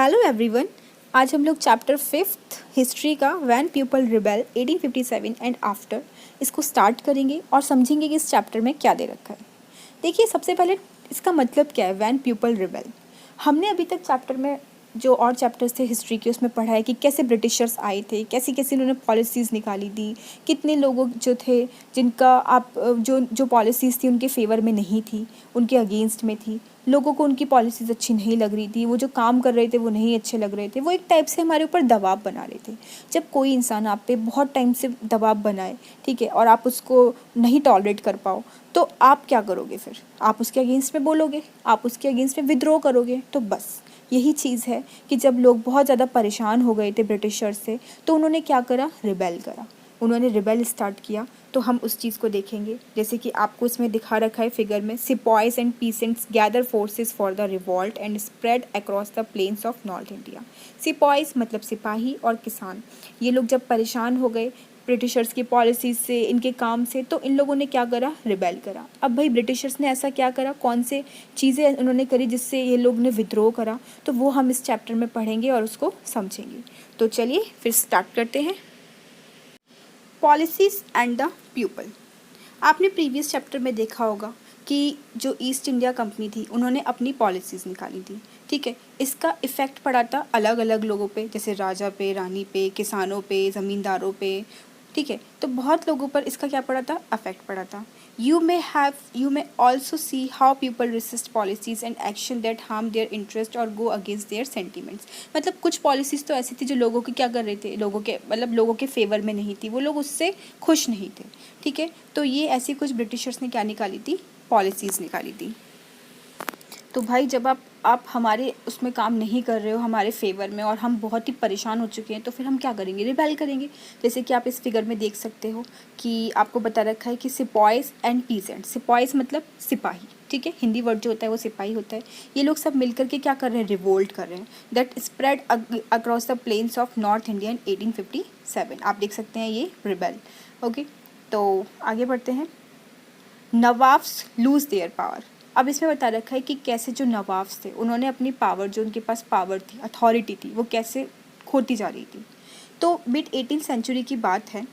Hello everyone. आज हम लोग चैप्टर 5th हिस्ट्री का when people rebel 1857 and after इसको स्टार्ट करेंगे और समझेंगे कि इस चैप्टर में क्या दे रखा है। देखिए, सबसे पहले इसका मतलब क्या है वैन पीपल रिबेल। हमने अभी तक चैप्टर में जो और चैप्टर्स थे हिस्ट्री के उसमें पढ़ा है कि कैसे ब्रिटिशर्स आए थे, कैसी कैसी उन्होंने पॉलिसीज़ निकाली थी, कितने लोगों जो थे जिनका जो पॉलिसीज़ थी उनके फेवर में नहीं थी, उनके अगेंस्ट में थी, लोगों को उनकी पॉलिसीज़ अच्छी नहीं लग रही थी, वो जो काम कर रहे थे वो नहीं अच्छे लग रहे थे, वो एक टाइप से हमारे ऊपर दबाव बना रहे थे। जब कोई इंसान आप पे बहुत टाइम से दबाव बनाए, ठीक है, और आप उसको नहीं टॉलरेट कर पाओ, तो आप क्या करोगे? फिर आप उसके अगेंस्ट में बोलोगे, आप उसके अगेंस्ट में विद्रोह करोगे। तो बस यही चीज़ है कि जब लोग बहुत ज़्यादा परेशान हो गए थे ब्रिटिशर्स से, तो उन्होंने क्या करा? रिबेल करा, उन्होंने रिबेल स्टार्ट किया। तो हम उस चीज़ को देखेंगे, जैसे कि आपको इसमें दिखा रखा है फिगर में, sepoys and peasants gather forces for the revolt and spread across the plains of north India. Sepoys मतलब सिपाही और किसान, ये लोग जब परेशान हो गए ब्रिटिशर्स की पॉलिसीज से, इनके काम से, तो इन लोगों ने क्या करा? रिबेल करा। अब भाई ब्रिटिशर्स ने ऐसा क्या करा, कौन से चीज़ें उन्होंने करी जिससे ये लोग ने विद्रोह करा, तो वो हम इस चैप्टर में पढ़ेंगे और उसको समझेंगे। तो चलिए फिर स्टार्ट करते हैं। Policies and the people. आपने प्रीवियस चैप्टर में देखा होगा कि जो ईस्ट इंडिया कंपनी थी उन्होंने अपनी पॉलिसीज़ निकाली थी, ठीक है। इसका इफ़ेक्ट पड़ा था अलग अलग लोगों पे, जैसे राजा पे, रानी पे, किसानों पे, ज़मींदारों पे, ठीक है। तो बहुत लोगों पर इसका क्या पड़ा था? अफेक्ट पड़ा था। You may also see how people resist policies and action that harm their interest or go against their sentiments. मतलब कुछ पॉलिसीज़ तो ऐसी थी जो लोगों की क्या कर रहे थे, लोगों के फेवर में नहीं थी, वो लोग उससे खुश नहीं थे, ठीक है। तो ये ऐसी कुछ ब्रिटिशर्स ने क्या निकाली थी? पॉलिसीज़ निकाली थी। तो भाई जब आप हमारे उसमें काम नहीं कर रहे हो, हमारे फेवर में, और हम बहुत ही परेशान हो चुके हैं, तो फिर हम क्या करेंगे? रिबेल करेंगे। जैसे कि आप इस फिगर में देख सकते हो कि आपको बता रखा है कि सिपॉयज एंड पीसेंट। सिपॉयज मतलब सिपाही, ठीक है, हिंदी वर्ड जो होता है वो सिपाही होता है। ये लोग सब मिलकर के क्या कर रहे हैं? रिवोल्ट कर रहे हैं। That spread across the plains of north India in 1857। आप देख सकते हैं ये रिबेल। ओके, तो आगे बढ़ते हैं। Nawabs lose their power. अब इसमें बता रखा है कि कैसे जो नवाब्स थे उन्होंने अपनी पावर, जो उनके पास पावर थी, अथॉरिटी थी, वो कैसे खोती जा रही थी। तो मिड 18th सेंचुरी की बात है।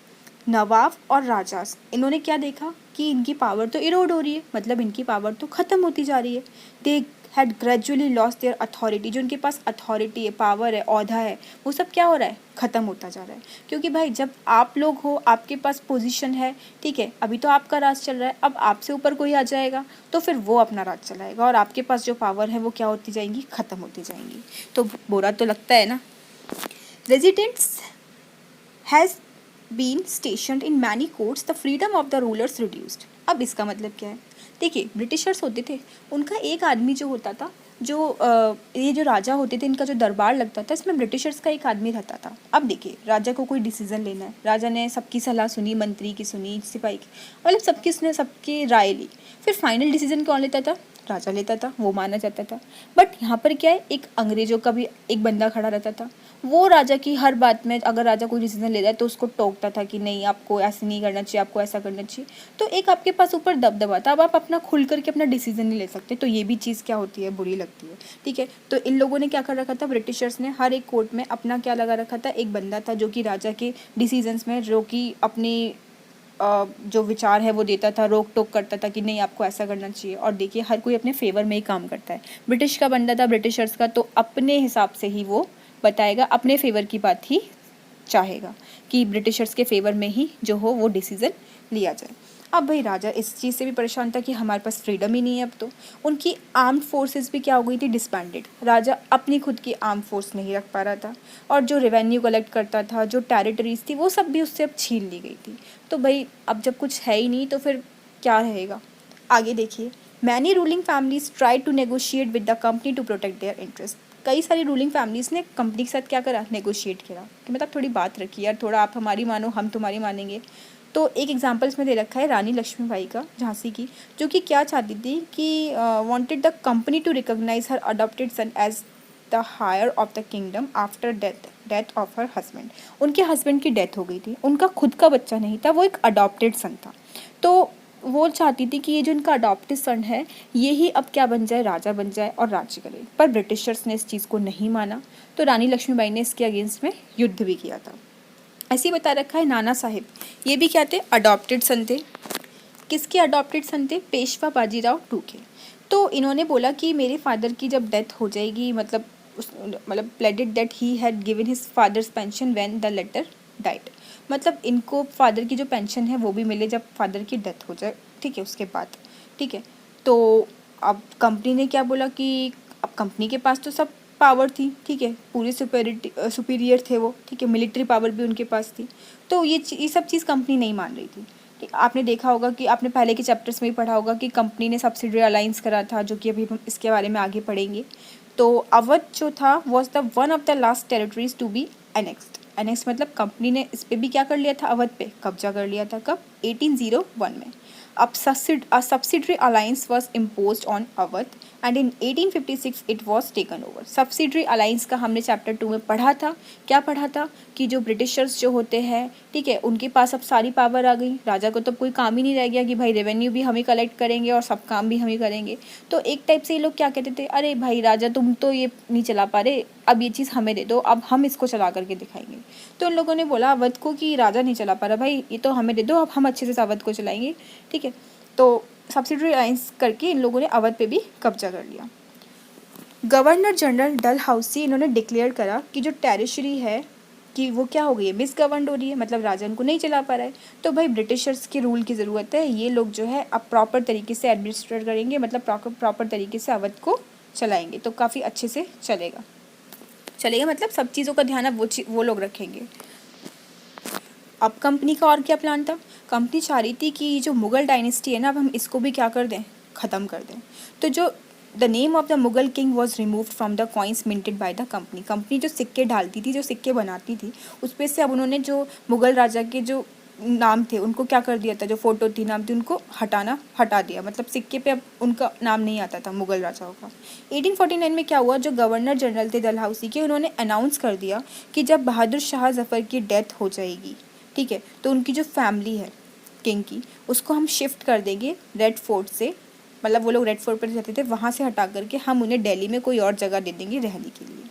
नवाब और राजास इन्होंने क्या देखा कि इनकी पावर तो इरोड हो रही है, मतलब इनकी पावर तो ख़त्म होती जा रही है। They had gradually lost their authority. जो उनके पास अथॉरिटी है, पावर है, औहदा है, वो सब क्या हो रहा है? ख़त्म होता जा रहा है। क्योंकि भाई जब आप लोग हो, आपके पास पोजीशन है, ठीक है, अभी तो आपका राज चल रहा है, अब आपसे ऊपर कोई आ जाएगा तो फिर वो अपना राज चलाएगा और आपके पास जो पावर है वो क्या होती जाएंगी? ख़त्म होती जाएंगी। तो बुरा तो लगता है ना। Residents has been stationed in many courts, the freedom of the rulers reduced. अब इसका मतलब क्या है? देखिए, ब्रिटिशर्स होते थे, उनका एक आदमी जो होता था, ये जो राजा होते थे, इनका जो दरबार लगता था, इसमें ब्रिटिशर्स का एक आदमी रहता था। अब देखिए, राजा को कोई डिसीजन लेना है, राजा ने सबकी सलाह सुनी, मंत्री की सुनी, सिपाही की, मतलब सबकी उसने सबकी राय ली, फिर फाइनल डिसीजन कौन लेता था? राजा लेता था, वो माना जाता था। बट यहाँ पर क्या है, एक अंग्रेजों का भी एक बंदा खड़ा रहता था, वो राजा की हर बात में, अगर राजा कोई डिसीजन ले रहा है तो उसको टोकता था कि नहीं, आपको ऐसे नहीं करना चाहिए, आपको ऐसा करना चाहिए। तो एक आपके पास ऊपर दबदबा था, अब आप अपना खुल करके अपना डिसीजन नहीं ले सकते। तो ये भी चीज़ क्या होती है? बुरी लगती है, ठीक है। तो इन लोगों ने क्या कर रखा था? ब्रिटिशर्स ने हर एक कोर्ट में अपना क्या लगा रखा था? एक बंदा था जो कि राजा के डिसीजंस में, जो कि अपनी जो विचार है वो देता था, रोक टोक करता था कि नहीं, आपको ऐसा करना चाहिए। और देखिए, हर कोई अपने फेवर में ही काम करता है। ब्रिटिश का बंदा था, ब्रिटिशर्स का, तो अपने हिसाब से ही वो बताएगा, अपने फेवर की बात ही चाहेगा कि ब्रिटिशर्स के फेवर में ही जो हो वो डिसीज़न लिया जाए। अब भाई राजा इस चीज़ से भी परेशान था कि हमारे पास फ्रीडम ही नहीं है। अब तो उनकी आर्म्ड फोर्सेस भी क्या हो गई थी? डिसबैंडेड। राजा अपनी खुद की आर्म फोर्स नहीं रख पा रहा था, और जो रेवेन्यू कलेक्ट करता था, जो टेरिटरीज थी, वो सब भी उससे अब छीन ली गई थी। तो भाई अब जब कुछ है ही नहीं तो फिर क्या रहेगा? आगे देखिए। Many ruling families try to negotiate with the company to protect their interest. कई सारी रूलिंग फैमिलीज़ ने कंपनी के साथ क्या करा? नेगोशिएट किया कि मतलब थोड़ी बात रखी यार, थोड़ा आप हमारी मानो, हम तुम्हारी मानेंगे। तो एक एग्जांपल इसमें दे रखा है रानी लक्ष्मीबाई का, झांसी की, जो कि क्या चाहती थी कि wanted the company to recognise her adopted son as the heir of the kingdom after death of her husband. उनके हस्बैंड की डेथ हो गई थी, उनका खुद का बच्चा नहीं था, वो एक अडॉप्टेड सन था। तो वो चाहती थी कि ये जो इनका अडॉप्टेड सन है ये ही अब क्या बन जाए, राजा बन जाए और राज्य करे। पर ब्रिटिशर्स ने इस चीज़ को नहीं माना, तो रानी लक्ष्मीबाई ने इसके अगेंस्ट में युद्ध भी किया था। ऐसे ही बता रखा है नाना साहिब, ये भी क्या थे, अडॉप्टेड सन थे। किसके अडॉप्टेड सन थे, पेशवा बाजीराव टू के। तो इन्होंने बोला कि मेरे फादर की जब डेथ हो जाएगी, मतलब pleaded that he had given his father's pension when the latter died, मतलब इनको फादर की जो पेंशन है वो भी मिले जब फादर की डेथ हो जाए, ठीक है, उसके बाद, ठीक है। तो अब कंपनी ने क्या बोला कि अब कंपनी के पास तो सब पावर थी, ठीक है, पूरे सुपीरियर थे वो, ठीक है, मिलिट्री पावर भी उनके पास थी। तो ये सब चीज़ कंपनी नहीं मान रही थी। ठीक, आपने देखा होगा कि आपने पहले के चैप्टर्स में ही पढ़ा होगा कि कंपनी ने सब्सिडरी अलाइंस करा था, जो कि अभी हम इसके बारे में आगे पढ़ेंगे। तो अवध जो था was the one of the last territories to be annexed. Annex मतलब कंपनी ने इस पे भी क्या कर लिया था, अवध पे कब्जा कर लिया था। कब, 1801 में। अब subsidiary alliance was impose on Awadh and in 1856 it was taken over. Subsidiary alliance का हमने चैप्टर 2 में पढ़ा था। क्या पढ़ा था कि जो ब्रिटिशर्स जो होते हैं, ठीक है, उनके पास अब सारी पावर आ गई, राजा को तो कोई काम ही नहीं रह गया कि भाई रेवेन्यू भी हम ही कलेक्ट करेंगे और सब काम भी हम ही करेंगे। तो एक टाइप से ये लोग क्या कहते थे, अरे भाई राजा तुम तो ये नहीं चला पा रहे, अब ये चीज़ हमें दे दो, अब हम इसको चला करके दिखाएंगे। तो उन लोगों ने बोला अवध को कि राजा नहीं चला पा रहा भाई, ये तो हमें दे दो, अब हम अच्छे से अवध को चलाएंगे, ठीक है। तो सब्सिडरी अलायंस करके इन लोगों ने अवध पे भी कब्जा कर लिया। गवर्नर जनरल डलहौसी इन्होंने डिक्लेयर करा कि जो टेरिटरी है कि वो क्या हो गई है, मिसगवर्नड हो रही है, मतलब राजा उनको नहीं चला पा रहा है। तो भाई ब्रिटिशर्स के रूल की ज़रूरत है, ये लोग जो है अब प्रॉपर तरीके से एडमिनिस्ट्रेट करेंगे, मतलब प्रॉपर तरीके से अवध को चलाएंगे, तो काफ़ी अच्छे से चलेगा मतलब सब चीज़ों का ध्यान अब वो लोग रखेंगे। अब कंपनी का और क्या प्लान था, कंपनी चाह रही थी कि जो मुग़ल डायनेस्टी है ना, अब हम इसको भी क्या कर दें, ख़त्म कर दें। तो जो the name of the Mughal king was removed from the coins minted by the company. Company जो सिक्के डालती थी, जो सिक्के बनाती थी, उस पर से अब उन्होंने जो मुग़ल राजा के जो नाम थे उनको क्या कर दिया था, जो फोटो थी, नाम थी, उनको हटा दिया, मतलब सिक्के पे अब उनका नाम नहीं आता था मुग़ल राजाओं का। 1849 में क्या हुआ, जो गवर्नर जनरल थे डलहौसी के, उन्होंने अनाउंस कर दिया कि जब बहादुर शाह जफ़र की डेथ हो जाएगी, ठीक है, तो उनकी जो फैमिली है किंग की, उसको हम शिफ्ट कर देंगे रेड फोर्ट से, मतलब वो लोग रेड फोर्ट पर रहते थे, वहाँ से हटा करके हम उन्हें दिल्ली में कोई और जगह दे देंगे रहने के लिए।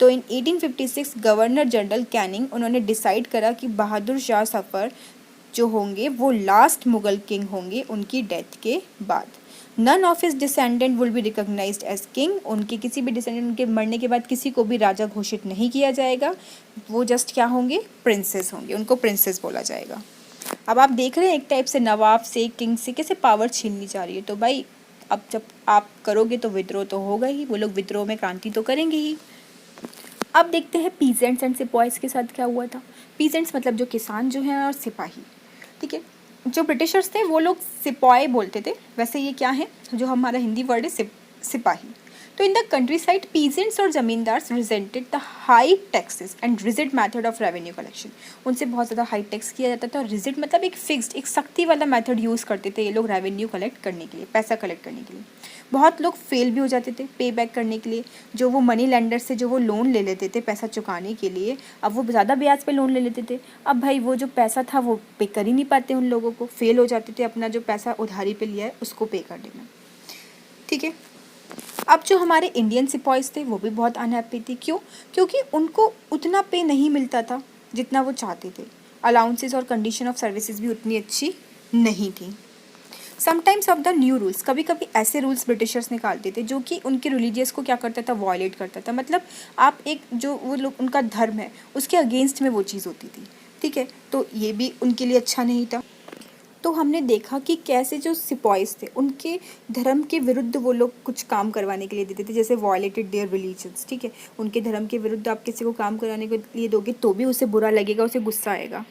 तो इन 1856 गवर्नर जनरल कैनिंग उन्होंने डिसाइड करा कि बहादुर शाह जफ़र जो होंगे वो लास्ट मुग़ल किंग होंगे उनकी डेथ के बाद। None of his descendant will be recognised as king. उनके किसी भी डिसेंडेंट, उनके मरने के बाद किसी को भी राजा घोषित नहीं किया जाएगा, वो जस्ट क्या होंगे, प्रिंसेस होंगे, उनको प्रिंसेस बोला जाएगा। अब आप देख रहे हैं एक टाइप से नवाब से, किंग से कैसे पावर छीननी जा रही है। तो भाई अब जब आप करोगे तो विद्रोह तो होगा ही, वो लोग विद्रोह में क्रांति तो करेंगे ही। अब देखते हैं पीजेंट्स एंड सिपाहीज के साथ क्या हुआ था। पीजेंट्स मतलब जो किसान जो हैं, और सिपाही, ठीक है। जो ब्रिटिशर्स थे वो लोग सिपाही बोलते थे, वैसे ये क्या है, जो हमारा हिंदी वर्ड है सिपाही। तो in the countryside peasants और zamindars resented the high taxes and rigid method of revenue collection. उनसे बहुत ज़्यादा हाई टैक्स किया जाता था, और रिजिड मतलब एक फिक्स्ड, एक सख्ती वाला मेथड यूज़ करते थे ये लोग रेवेन्यू कलेक्ट करने के लिए, पैसा कलेक्ट करने के लिए। बहुत लोग फेल भी हो जाते थे पे बैक करने के लिए, जो वो मनी लेंडर से जो वो लोन ले लेते थे पैसा चुकाने के लिए, अब वो ज़्यादा ब्याज पे लोन ले लेते थे। अब भाई वो जो पैसा था वो पे कर ही नहीं पाते, उन लोगों को फेल हो जाते थे अपना जो पैसा उधारी पे लिया है उसको पे कर देना, ठीक है। अब जो हमारे इंडियन सिपाहीज थे वो भी बहुत अनहैप्पी थी। क्यों? क्योंकि उनको उतना पे नहीं मिलता था जितना वो चाहते थे। अलाउंसेस और कंडीशन ऑफ सर्विसेज भी उतनी अच्छी नहीं थी। Sometimes of the new rules, कभी कभी ऐसे रूल्स ब्रिटिशर्स निकालते थे जो कि उनके रिलीजियस को क्या करता था, वॉयलेट करता था। मतलब आप एक जो वो लोग उनका धर्म है उसके अगेंस्ट में वो चीज़ होती थी, ठीक है। तो ये भी उनके लिए अच्छा नहीं था। तो हमने देखा कि कैसे जो सिपाहीज थे उनके धर्म के विरुद्ध वो लोग कुछ काम करवाने के लिए देते थे, जैसे वॉयलेटेड देयर रिलीजन्स, ठीक है। उनके धर्म के विरुद्ध आप किसी को काम कराने के लिए दोगे तो भी उसे बुरा लगेगा, उसे गुस्सा आएगा।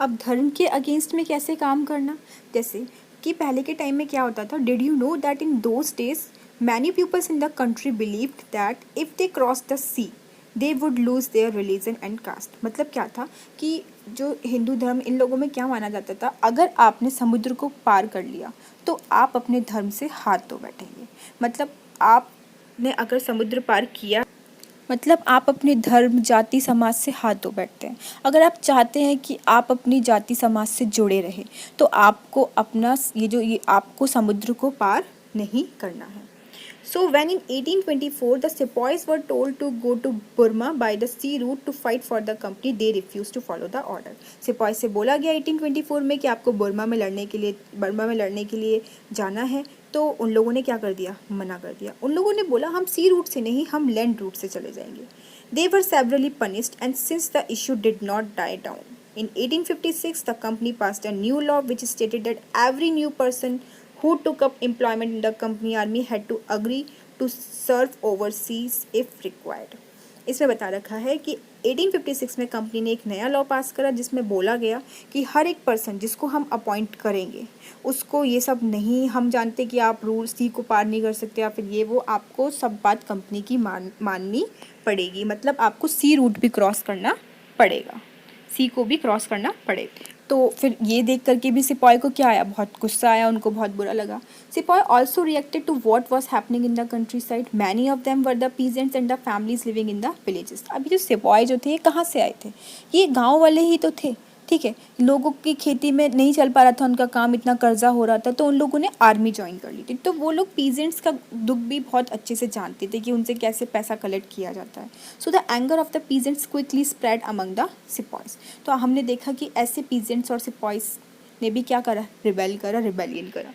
अब धर्म के अगेंस्ट में कैसे काम करना, जैसे कि पहले के टाइम में क्या होता था, did you know that in those days many peoples in the country believed that if they cross the sea they would lose their religion and caste. मतलब क्या था कि जो हिंदू धर्म, इन लोगों में क्या माना जाता था, अगर आपने समुद्र को पार कर लिया तो आप अपने धर्म से हाथ धो बैठेंगे। मतलब आपने अगर समुद्र पार किया मतलब आप अपने धर्म, जाति, समाज से हाथ धो बैठते हैं। अगर आप चाहते हैं कि आप अपनी जाति समाज से जुड़े रहें तो आपको अपना ये आपको समुद्र को पार नहीं करना है। So when in 1824 the sepoys were told to go to Burma by the sea route to fight for the company, they refused to follow the order. सिपाही से बोला गया 1824 में कि आपको बर्मा में लड़ने के लिए जाना है, तो उन लोगों ने क्या कर दिया, मना कर दिया। उन लोगों ने बोला हम सी रूट से नहीं, हम लैंड रूट से चले जाएंगे। They were severely punished and since the issue did not die down, in 1856 the company passed a new law which stated that every new person who took up employment in the company army had to agree to serve overseas if required. इसमें बता रखा है कि 1856 में company ने एक नया law पास करा जिसमें बोला गया कि हर एक पर्सन जिसको हम अपॉइंट करेंगे उसको ये सब नहीं, हम जानते कि आप रूल सी को पार नहीं कर सकते या फिर ये वो, आपको सब बात कंपनी की माननी पड़ेगी। मतलब आपको सी रूट भी क्रॉस करना पड़ेगा, सी को भी क्रॉस करना पड़ेगा। तो फिर ये देख करके भी सिपाही को क्या आया, बहुत गुस्सा आया, उनको बहुत बुरा लगा। सिपाही also reacted to what was happening in the countryside, many of them were the peasants and the families living in the villages. अभी जो सिपाही जो थे ये कहाँ से आए थे, ये गाँव वाले ही तो थे, ठीक है। लोगों की खेती में नहीं चल पा रहा था उनका काम, इतना कर्जा हो रहा था, तो उन लोगों ने आर्मी ज्वाइन कर ली थी। तो वो लोग पीजेंट्स का दुख भी बहुत अच्छे से जानते थे कि उनसे कैसे पैसा कलेक्ट किया जाता है। So the anger of the peasants quickly spread among the sipahis. तो हमने देखा कि ऐसे पीजेंट्स और सिपाहीज ने भी क्या करा, रिबेलियन करा।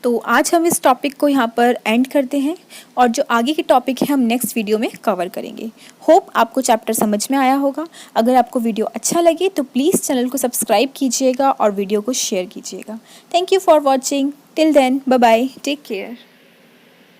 तो आज हम इस टॉपिक को यहाँ पर एंड करते हैं और जो आगे के टॉपिक है हम नेक्स्ट वीडियो में कवर करेंगे। होप आपको चैप्टर समझ में आया होगा। अगर आपको वीडियो अच्छा लगे तो प्लीज़ चैनल को सब्सक्राइब कीजिएगा और वीडियो को शेयर कीजिएगा। Thank you for watching. Till then, bye bye, take care.